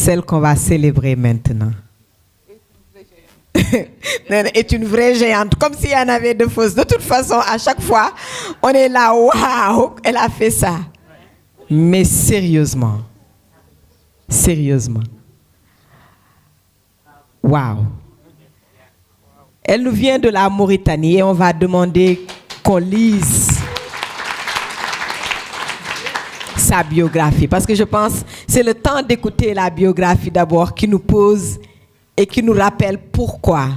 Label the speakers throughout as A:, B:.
A: celle qu'on va célébrer maintenant, est une vraie géante, comme s'il y en avait de fausses. De toute façon, à chaque fois, on est là, waouh, elle a fait ça. Mais sérieusement, waouh. Elle nous vient de la Mauritanie et on va demander qu'on lise sa biographie. Parce que je pense que c'est le temps d'écouter la biographie d'abord qui nous pose et qui nous rappelle pourquoi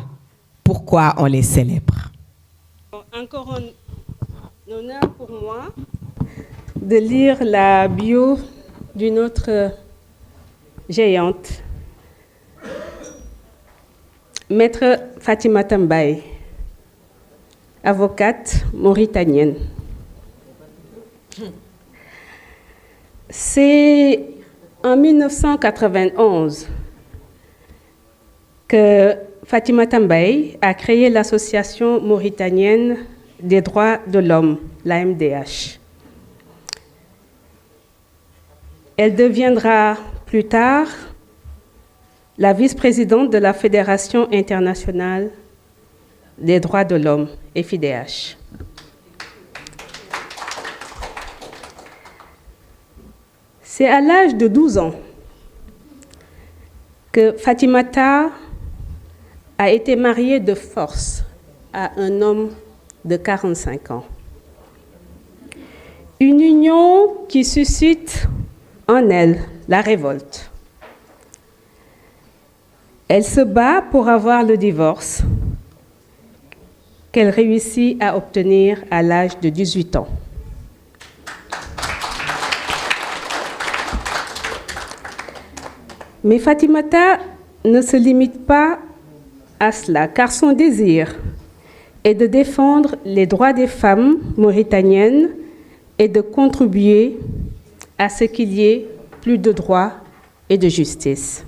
A: on les célèbre.
B: Encore un honneur pour moi de lire la bio d'une autre géante, Maître Fatimata Mbaye, avocate mauritanienne. C'est en 1991 que Fatimata Mbaye a créé l'Association mauritanienne des droits de l'homme, la MDH. Elle deviendra plus tard la vice-présidente de la Fédération internationale des droits de l'homme, FIDH. C'est à l'âge de 12 ans que Fatimata a été mariée de force à un homme de 45 ans. Une union qui suscite en elle la révolte. Elle se bat pour avoir le divorce qu'elle réussit à obtenir à l'âge de 18 ans. Mais Fatimata ne se limite pas à cela, car son désir est de défendre les droits des femmes mauritaniennes et de contribuer à ce qu'il y ait plus de droits et de justice.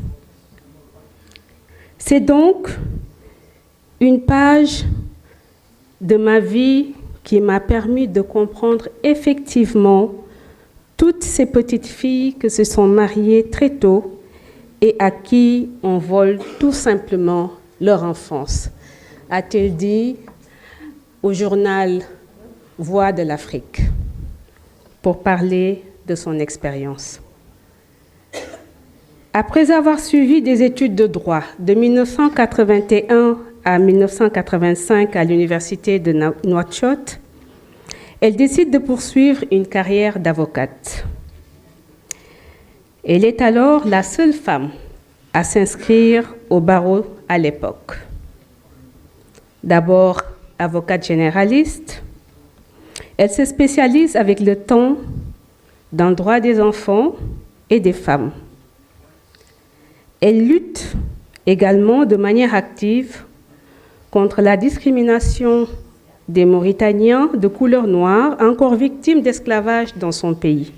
B: C'est donc une page de ma vie qui m'a permis de comprendre effectivement toutes ces petites filles qui se sont mariées très tôt et à qui on vole tout simplement leur enfance, a-t-elle dit au journal Voix de l'Afrique, pour parler de son expérience. Après avoir suivi des études de droit de 1981 à 1985 à l'université de Nouakchott, elle décide de poursuivre une carrière d'avocate. Elle est alors la seule femme à s'inscrire au barreau à l'époque. D'abord avocate généraliste, elle se spécialise avec le temps dans le droit des enfants et des femmes. Elle lutte également de manière active contre la discrimination des Mauritaniens de couleur noire encore victimes d'esclavage dans son pays.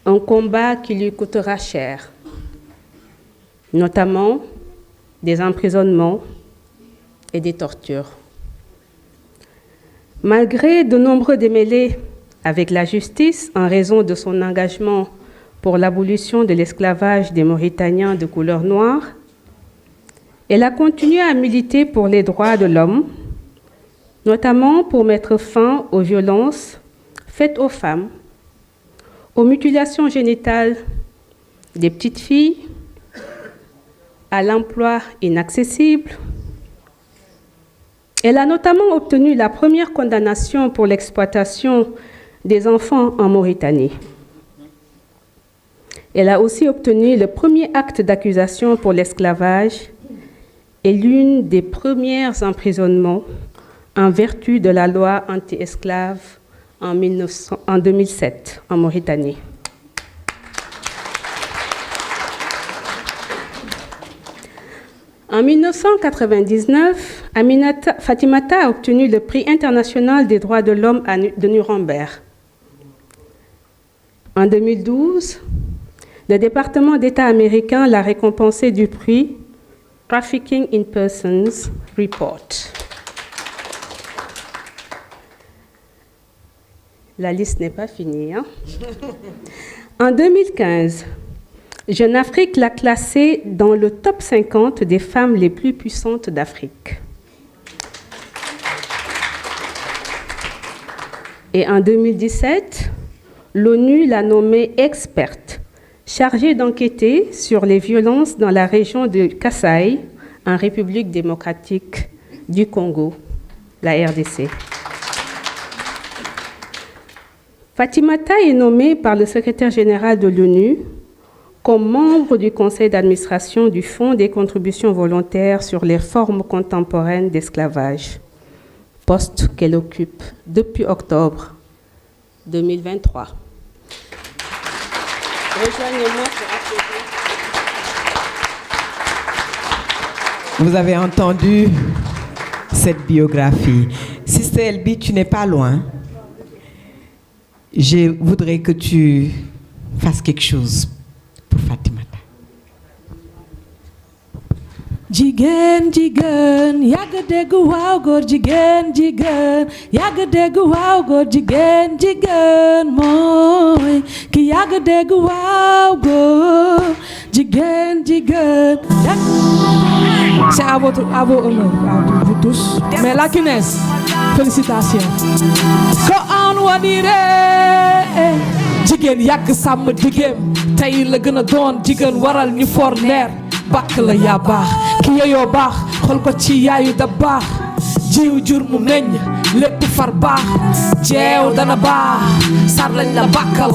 B: Un combat qui lui coûtera cher, notamment des emprisonnements et des tortures. Malgré de nombreux démêlés avec la justice en raison de son engagement pour l'abolition de l'esclavage des Mauritaniens de couleur noire, elle a continué à militer pour les droits de l'homme, notamment pour mettre fin aux violences faites aux femmes, aux mutilations génitales des petites filles, à l'emploi inaccessible. Elle a notamment obtenu la première condamnation pour l'exploitation des enfants en Mauritanie. Elle a aussi obtenu le premier acte d'accusation pour l'esclavage et l'une des premières emprisonnements en vertu de la loi anti-esclave en 2007 en Mauritanie. En 1999, Fatimata a obtenu le prix international des droits de l'homme de Nuremberg. En 2012, le département d'État américain l'a récompensé du prix Trafficking in Persons Report. La liste n'est pas finie, hein? En 2015, Jeune Afrique l'a classée dans le top 50 des femmes les plus puissantes d'Afrique. Et en 2017, l'ONU l'a nommée experte, chargée d'enquêter sur les violences dans la région de Kasaï, en République démocratique du Congo, la RDC. Fatimata est nommée par le secrétaire général de l'ONU comme membre du conseil d'administration du Fonds des contributions volontaires sur les formes contemporaines d'esclavage, poste qu'elle occupe depuis octobre 2023. Rejoignez-moi pour applaudir.
A: Vous avez entendu cette biographie. Sister Elbi, tu n'es pas loin. Je voudrais que tu fasses quelque chose pour Fatimata.
C: Jigéen jigéen yàgg dégg waaw góor jigéen jigéen yàgg dégg waaw góor jigéen jigéen mooy ki yàgg dégg waaw góor jigéen jigéen. C'est à vos honneur, à vous tous. Mais la Guinness, félicitations. Ko an wanire jigéen yàgg sàmm jigéen tey la gën a doon jigéen waral ñu for leer. Bàkk la yaa baax ki yeyoo baax xool ko ci yaayu da baax jiw jur mu meññ lépp far baax jeew dana baax sar lañ la bàkkal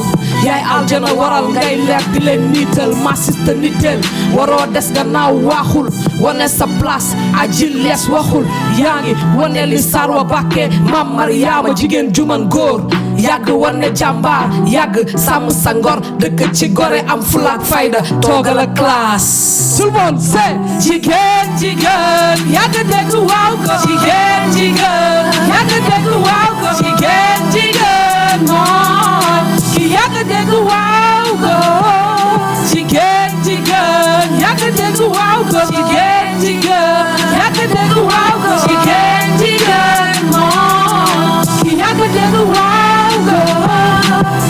C: yaay aljana waral ngay leer di leen niital masista nitel waroo des gannaaw waaxul wane sa place aji lees waxul yaa ngi wane li sar wa bàkkee Maam Mariyaama jigéen juman góor yàgg wane jàmbaar yàgg sàmm sa ngor dëkk ci gore am fulaak fayda toogal a classe. Tout le monde sait jigéen jigéen yàgg dégg waaw ko jigéen jigéen yàgg dégg waaw ko jigéen jigéen mooy ki yàgg dégg waaw ko jigéen jigéen yàgg dégg waaw ko jigéen jigéen yàgg dégg waaw ko jigéen jigéen mooy ki yàgg dégg waaw ko.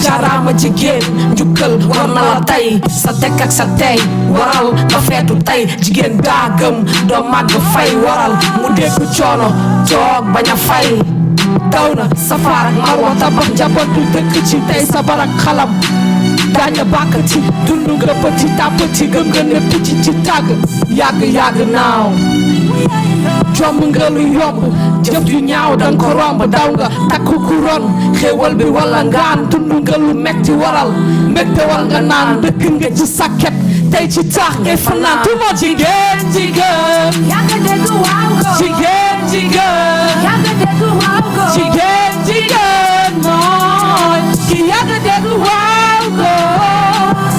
C: Jaaraama jigéen njukkal war na la tey sa tekk ak sa tey waral ba feetu tey jigéen daa gëm doo màgg fay waral mu dégg coono toog bañ a fay daw na safaar ak marwa tabax njabootu dëkk ci tey sa barak xalam gaañ a bàkkati dund nga pëti tàppati gëm nga ne picc ci tàgg yàgg naaw jomb nga lu yomb jëf yu ñaaw danga ko romb daw nga takku ku ron xéewal bi wala ngaan dund nga lu metti waral mbégte war nga naan dëkk nga ci sakket tey ci taax ngay fanaan tout le monde jigéen jigéen yàgg dégg waaw ko jigéen jigéen yàgg dégg waaw ko jigéen jigéen mooy ki yàgg dégg waaw ko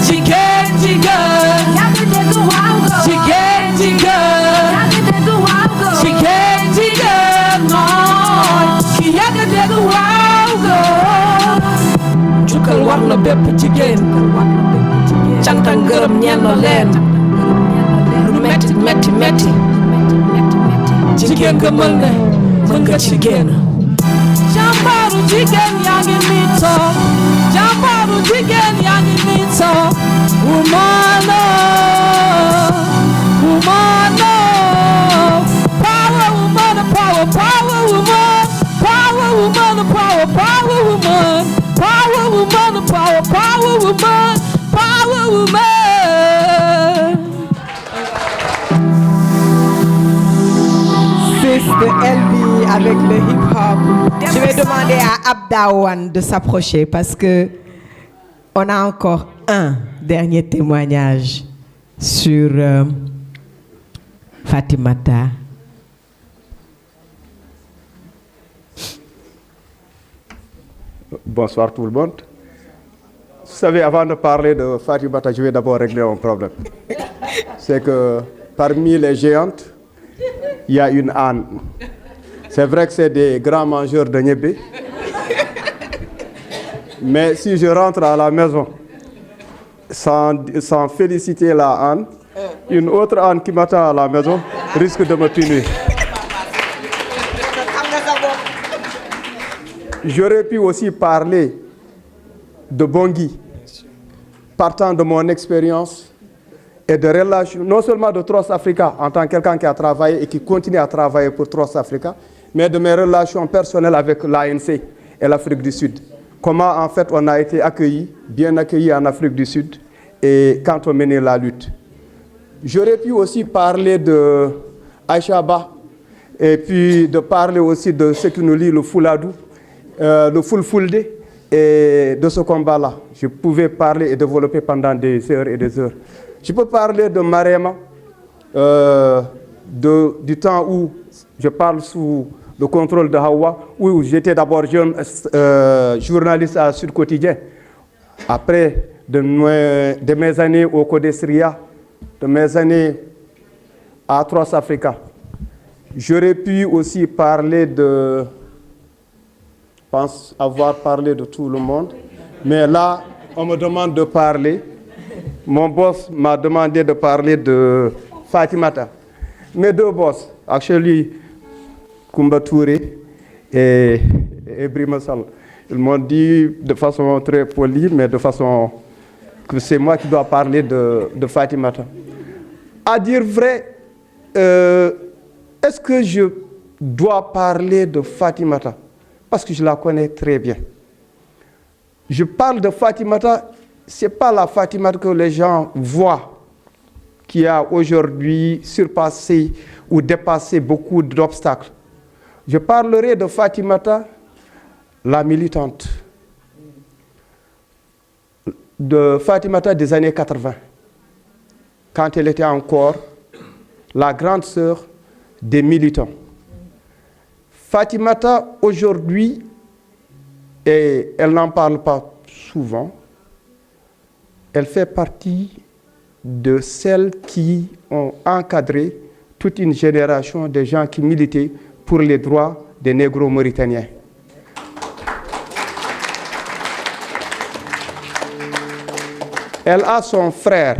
C: jigéen jigéen yàgg dégg waaw ko jigéen jigéen yàgg dégg waaw ko jigéen jigéen mooy ki yàgg dégg waaw ko jukkal war na bépp jigéen cant ak ngërëm ñenn leen lu metti metti metti jigéen nga mën nga ci génn. jàmbaaru jigéen yaa ngi nii toog jàmbaaru jigéen yaa ngi nii toog woman power woman power woman power woman power woman
A: Sister Elbi avec le hip-hop. Je vais demander à Abdawan de s'approcher parce que on a encore un dernier témoignage sur Fatimata.
D: Bonsoir tout le monde. Vous savez, avant de parler de Fatimata, je vais d'abord régler un problème. C'est que parmi les géantes, il y a une âne. C'est vrai que c'est des grands mangeurs de niébé. Mais si je rentre à la maison sans féliciter la âne, une autre âne qui m'attend à la maison risque de me tuer. J'aurais pu aussi parler de Bangui, partant de mon expérience et de relations, non seulement de Trust Africa en tant que quelqu'un qui a travaillé et qui continue à travailler pour Trust Africa, mais de mes relations personnelles avec l'ANC et l'Afrique du Sud. Comment en fait on a été accueillis, bien accueillis en Afrique du Sud et quand on menait la lutte. J'aurais pu aussi parler de Aïcha Ba et puis de parler aussi de ce qui nous lie le Fouladou, le Fulfulde et de ce combat-là. Je pouvais parler et développer pendant des heures et des heures. Je peux parler de Marema, du temps où je parle sous le contrôle de Hawa, où j'étais d'abord jeune journaliste à Sud Quotidien. Après, de mes années au Codesria, de mes années à Trust Africa. J'aurais pu aussi parler de... Je pense avoir parlé de tout le monde. Mais là, on me demande de parler. Mon boss m'a demandé de parler de Fatimata. Mes deux boss, actually, Koumba Touré et Brima Sall, ils m'ont dit de façon très polie, mais de façon que c'est moi qui dois parler de Fatimata. À dire vrai, est-ce que je dois parler de Fatimata? Parce que je la connais très bien. Je parle de Fatimata, ce n'est pas la Fatimata que les gens voient, qui a aujourd'hui surpassé ou dépassé beaucoup d'obstacles. Je parlerai de Fatimata, la militante, de Fatimata des années 80, quand elle était encore la grande sœur des militants. Fatimata, aujourd'hui, et elle n'en parle pas souvent, elle fait partie de celles qui ont encadré toute une génération de gens qui militaient pour les droits des négro-mauritaniens. Elle a son frère,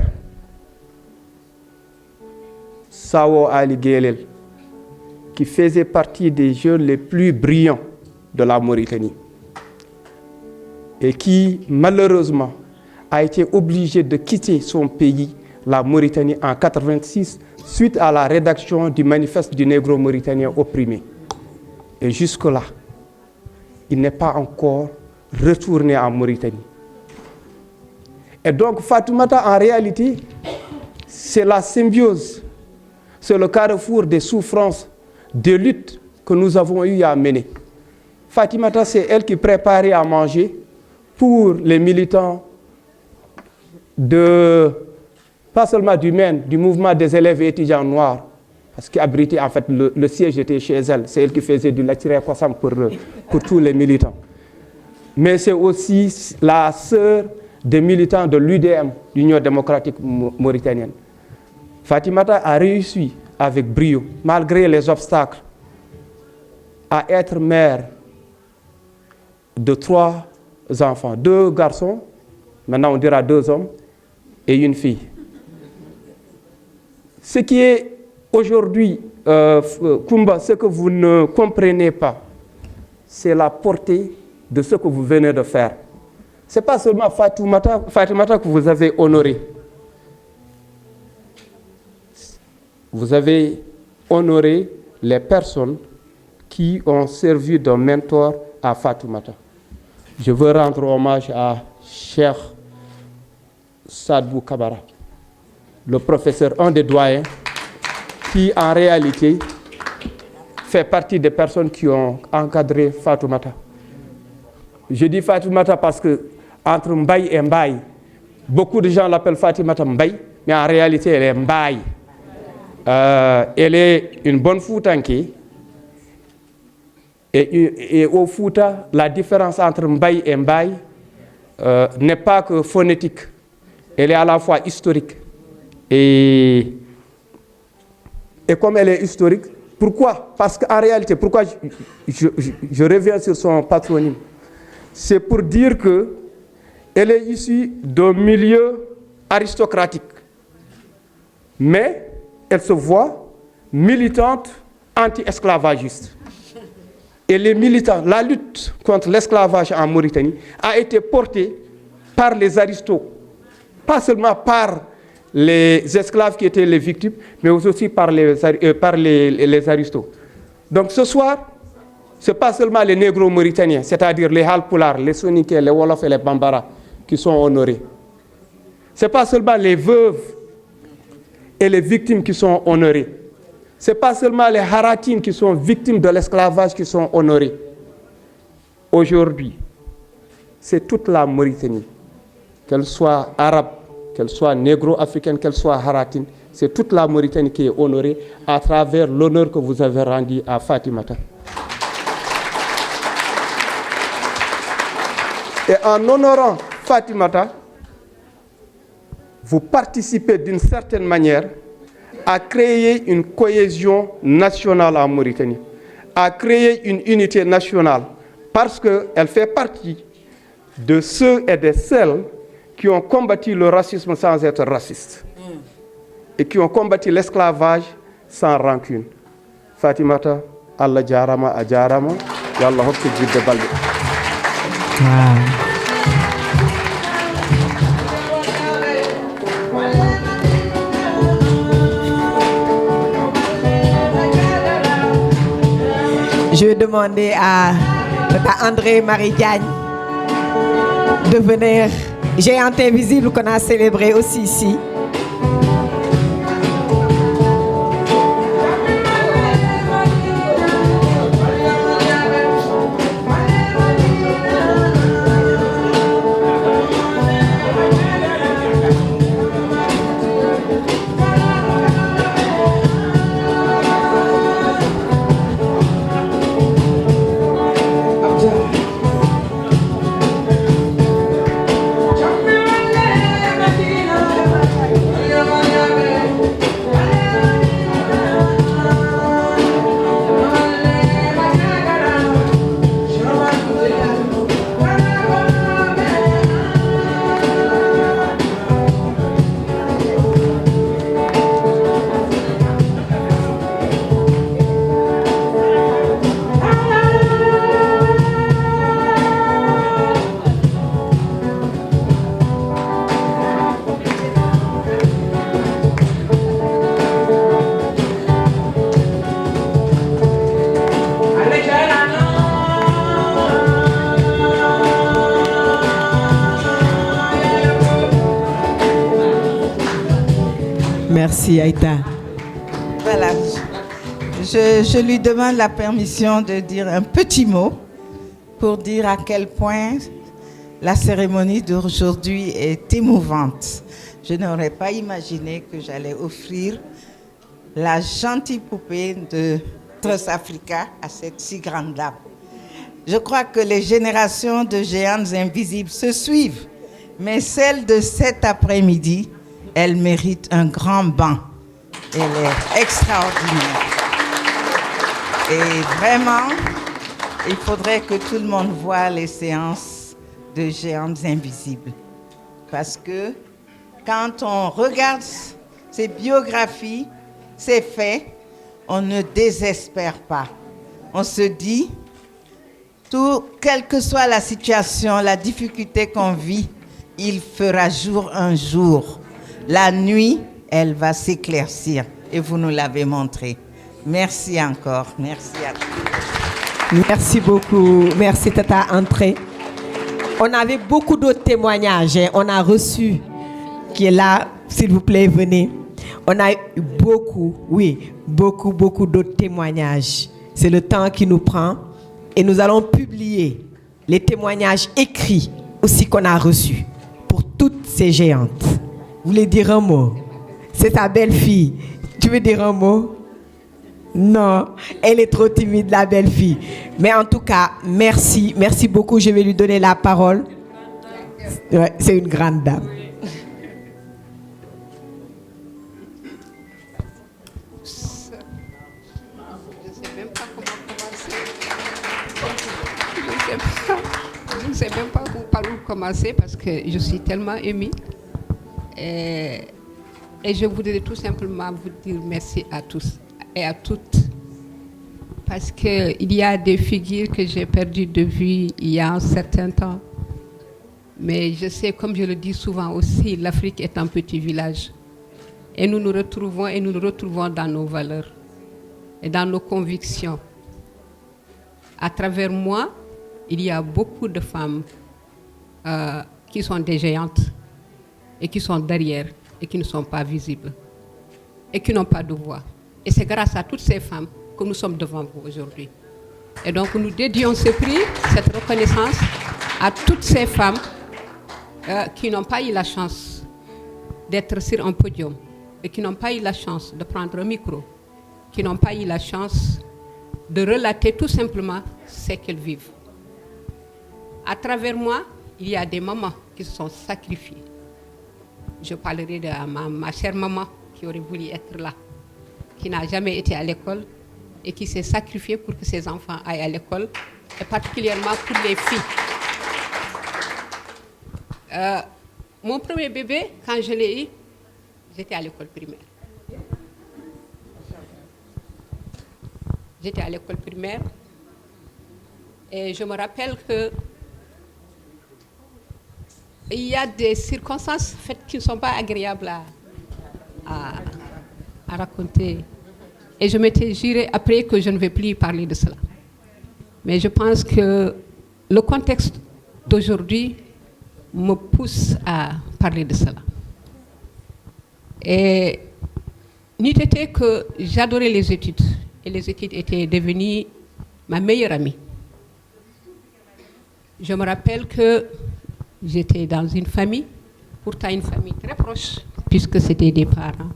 D: Sawo Ali Guelel, qui faisait partie des jeunes les plus brillants de la Mauritanie et qui, malheureusement, a été obligé de quitter son pays, la Mauritanie, en 1986, suite à la rédaction du manifeste du négro-mauritanien opprimé. Et jusque-là, il n'est pas encore retourné en Mauritanie. Et donc, Fatoumata, en réalité, c'est la symbiose, c'est le carrefour des souffrances, des luttes que nous avons eu à mener. Fatimata, c'est elle qui préparait à manger pour les militants pas seulement du MEN, du mouvement des élèves et étudiants noirs, parce qu'abritait en fait le siège était chez elle, c'est elle qui faisait du latiré Kwassam pour tous les militants. Mais c'est aussi la sœur des militants de l'UDM, l'Union démocratique mauritanienne. Fatimata a réussi avec brio, malgré les obstacles, à être mère de 3 enfants, 2 garçons, maintenant on dira 2 hommes, et une fille. Ce qui est aujourd'hui, Koumba, ce que vous ne comprenez pas, c'est la portée de ce que vous venez de faire. Ce n'est pas seulement Fatimata que vous avez honoré. Vous avez honoré les personnes qui ont servi de mentor à Fatoumata. Je veux rendre hommage à Cheikh Sadbou Kabara, le professeur, un des doyens, qui en réalité fait partie des personnes qui ont encadré Fatoumata. Je dis Fatoumata parce que entre Mbaye et Mbaye, beaucoup de gens l'appellent Fatimata Mbaye, mais en réalité elle est Mbaye. Elle est une bonne Foutanké. Et au Fouta, la différence entre Mbaye et Mbaye n'est pas que phonétique. Elle est à la fois historique. Et comme elle est historique, pourquoi? Parce qu'en réalité, pourquoi je reviens sur son patronyme? C'est pour dire qu'elle est issue d'un milieu aristocratique. Mais elle se voit militante anti-esclavagiste. Et les militants, la lutte contre l'esclavage en Mauritanie a été portée par les aristos, pas seulement par les esclaves qui étaient les victimes, mais aussi par les aristos. Donc ce soir, ce n'est pas seulement les négros mauritaniens, c'est-à-dire les Halpulaar, les Soninké, les Wolof et les Bambara qui sont honorés. Ce n'est pas seulement les veuves et les victimes qui sont honorées. Ce n'est pas seulement les Haratines qui sont victimes de l'esclavage qui sont honorés. Aujourd'hui, c'est toute la Mauritanie, qu'elle soit arabe, qu'elle soit négro-africaine, qu'elle soit haratine, c'est toute la Mauritanie qui est honorée à travers l'honneur que vous avez rendu à Fatimata. Et en honorant Fatimata, vous participez d'une certaine manière à créer une cohésion nationale en Mauritanie, à créer une unité nationale, parce qu'elle fait partie de ceux et de celles qui ont combattu le racisme sans être racistes et qui ont combattu l'esclavage sans rancune. Fatimata, Allah jarama a jarama, yallah hokku jidde balde.
A: Je vais demander à Tata André-Marie Diagne de venir. Géante invisible qu'on a célébré aussi ici. Merci Aïta.
E: Voilà. Je lui demande la permission de dire un petit mot pour dire à quel point la cérémonie d'aujourd'hui est émouvante. Je n'aurais pas imaginé que j'allais offrir la gentille poupée de Trust Africa à cette si grande dame. Je crois que les générations de géantes invisibles se suivent, mais celle de cet après-midi, elle mérite un grand banc. Elle est extraordinaire. Et vraiment, il faudrait que tout le monde voie les séances de géantes invisibles. Parce que quand on regarde ces biographies, ces faits, on ne désespère pas. On se dit, quelle que soit la situation, la difficulté qu'on vit, il fera jour un jour. La nuit, elle va s'éclaircir. Et vous nous l'avez montré. Merci encore. Merci à tous.
A: Merci beaucoup. Merci Tata André. On avait beaucoup d'autres témoignages. On a reçu, qui est là, s'il vous plaît, venez. On a eu beaucoup d'autres témoignages. C'est le temps qui nous prend. Et nous allons publier les témoignages écrits aussi qu'on a reçus pour toutes ces géantes. Vous voulez dire un mot? C'est ta belle-fille. Tu veux dire un mot? Non, elle est trop timide, la belle-fille. Mais en tout cas, merci. Merci beaucoup. Je vais lui donner la parole. Ouais, c'est une grande dame.
F: Je ne sais même pas par où commencer parce que je suis tellement émue. Et je voudrais tout simplement vous dire merci à tous et à toutes. Parce qu'il y a des figures que j'ai perdues de vue il y a un certain temps. Mais je sais, comme je le dis souvent aussi, l'Afrique est un petit village. Et nous nous retrouvons dans nos valeurs et dans nos convictions. À travers moi, il y a beaucoup de femmes qui sont des géantes et qui sont derrière et qui ne sont pas visibles et qui n'ont pas de voix. Et c'est grâce à toutes ces femmes que nous sommes devant vous aujourd'hui. Et donc nous dédions ce prix, cette reconnaissance à toutes ces femmes qui n'ont pas eu la chance d'être sur un podium et qui n'ont pas eu la chance de prendre un micro, qui n'ont pas eu la chance de relater tout simplement ce qu'elles vivent. À travers moi, il y a des mamans qui se sont sacrifiées. Je parlerai de ma chère maman qui aurait voulu être là, qui n'a jamais été à l'école et qui s'est sacrifiée pour que ses enfants aillent à l'école, et particulièrement pour les filles. Mon premier bébé, quand je l'ai eu, j'étais à l'école primaire. J'étais à l'école primaire et je me rappelle que il y a des circonstances qui ne sont pas agréables à raconter. Et je m'étais juré après que je ne vais plus parler de cela. Mais je pense que le contexte d'aujourd'hui me pousse à parler de cela. Et n'eût été que j'adorais les études. Et les études étaient devenues ma meilleure amie. Je me rappelle que j'étais dans une famille, pourtant une famille très proche, puisque c'était des parents.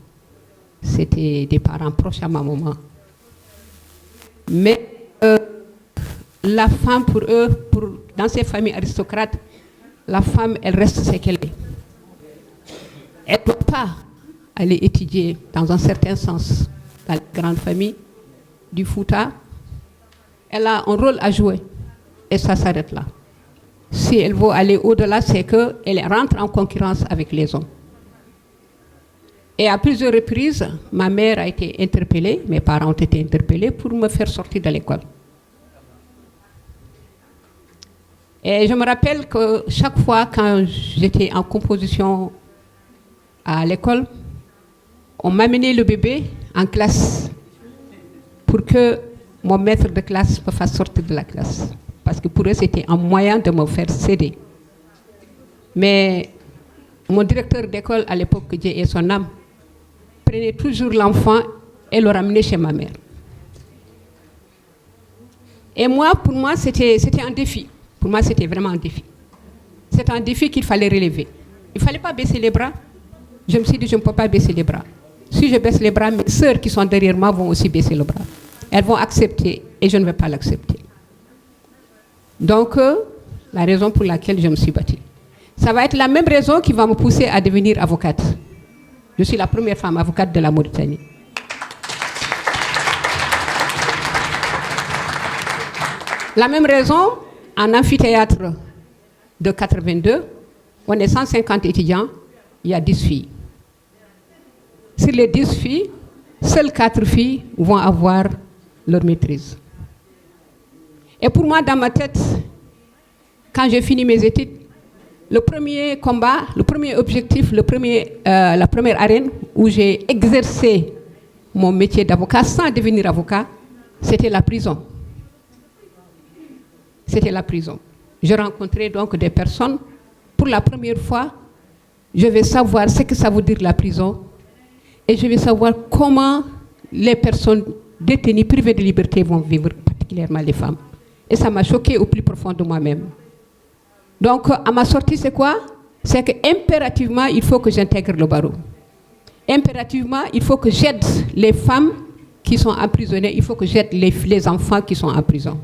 F: C'était des parents proches à ma maman. Mais la femme, pour eux, dans ces familles aristocrates, la femme, elle reste ce qu'elle est. Elle ne peut pas aller étudier, dans un certain sens, dans les grandes familles du Fouta. Elle a un rôle à jouer et ça s'arrête là. Si elle veut aller au-delà, c'est qu'elle rentre en concurrence avec les hommes. Et à plusieurs reprises, ma mère a été interpellée, mes parents ont été interpellés pour me faire sortir de l'école. Et je me rappelle que chaque fois quand j'étais en composition à l'école, on m'amenait le bébé en classe pour que mon maître de classe me fasse sortir de la classe. Parce que pour eux, c'était un moyen de me faire céder. Mais mon directeur d'école, à l'époque, Dieu ait son âme, prenait toujours l'enfant et le ramenait chez ma mère. Et moi, pour moi, c'était un défi. Pour moi, c'était vraiment un défi. C'est un défi qu'il fallait relever. Il ne fallait pas baisser les bras. Je me suis dit, je ne peux pas baisser les bras. Si je baisse les bras, mes sœurs qui sont derrière moi vont aussi baisser le bras. Elles vont accepter et je ne vais pas l'accepter. Donc, la raison pour laquelle je me suis battue. Ça va être la même raison qui va me pousser à devenir avocate. Je suis la première femme avocate de la Mauritanie. La même raison, en amphithéâtre de 82, on est 150 étudiants, il y a 10 filles. Sur les 10 filles, seules 4 filles vont avoir leur maîtrise. Et pour moi, dans ma tête, quand j'ai fini mes études, le premier combat, le premier objectif, la première arène où j'ai exercé mon métier d'avocat sans devenir avocat, c'était la prison. C'était la prison. Je rencontrais donc des personnes. Pour la première fois, je vais savoir ce que ça veut dire la prison et je vais savoir comment les personnes détenues, privées de liberté vont vivre, particulièrement les femmes. Et ça m'a choquée au plus profond de moi-même. Donc, à ma sortie, c'est quoi? C'est qu'impérativement, il faut que j'intègre le barreau. Impérativement, il faut que j'aide les femmes qui sont emprisonnées, il faut que j'aide les enfants qui sont en prison.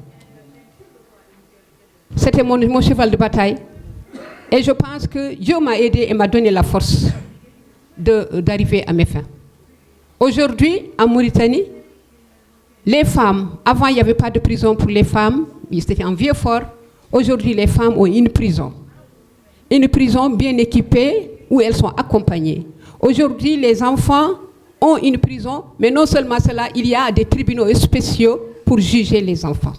F: C'était mon cheval de bataille. Et je pense que Dieu m'a aidé et m'a donné la force d'arriver à mes fins. Aujourd'hui, en Mauritanie, les femmes, avant il n'y avait pas de prison pour les femmes, c'était un vieux fort. Aujourd'hui, les femmes ont une prison. Une prison bien équipée où elles sont accompagnées. Aujourd'hui, les enfants ont une prison, mais non seulement cela, il y a des tribunaux spéciaux pour juger les enfants.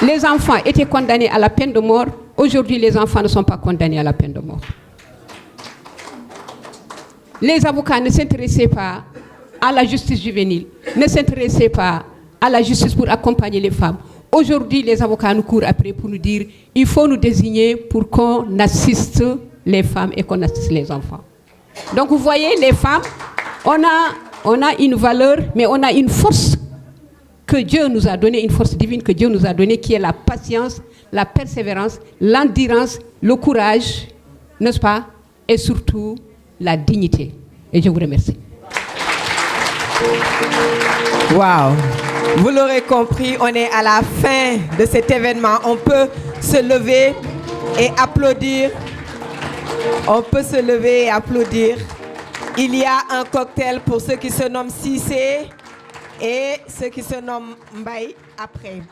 F: Les enfants étaient condamnés à la peine de mort. Aujourd'hui, les enfants ne sont pas condamnés à la peine de mort. les avocats ne s'intéressaient pas à la justice juvénile, ne s'intéressaient pas à la justice pour accompagner les femmes. Aujourd'hui, les avocats nous courent après pour nous dire il faut nous désigner pour qu'on assiste les femmes et qu'on assiste les enfants. Donc vous voyez, les femmes, on a une valeur, mais on a une force que Dieu nous a donnée, une force divine que Dieu nous a donnée, qui est la patience, la persévérance, l'endurance, le courage, n'est-ce pas? Et surtout, la dignité. Et je vous remercie.
A: Wow. Vous l'aurez compris, on est à la fin de cet événement. On peut se lever et applaudir. On peut se lever et applaudir. Il y a un cocktail pour ceux qui se nomment Cissé et ceux qui se nomment Mbaye après.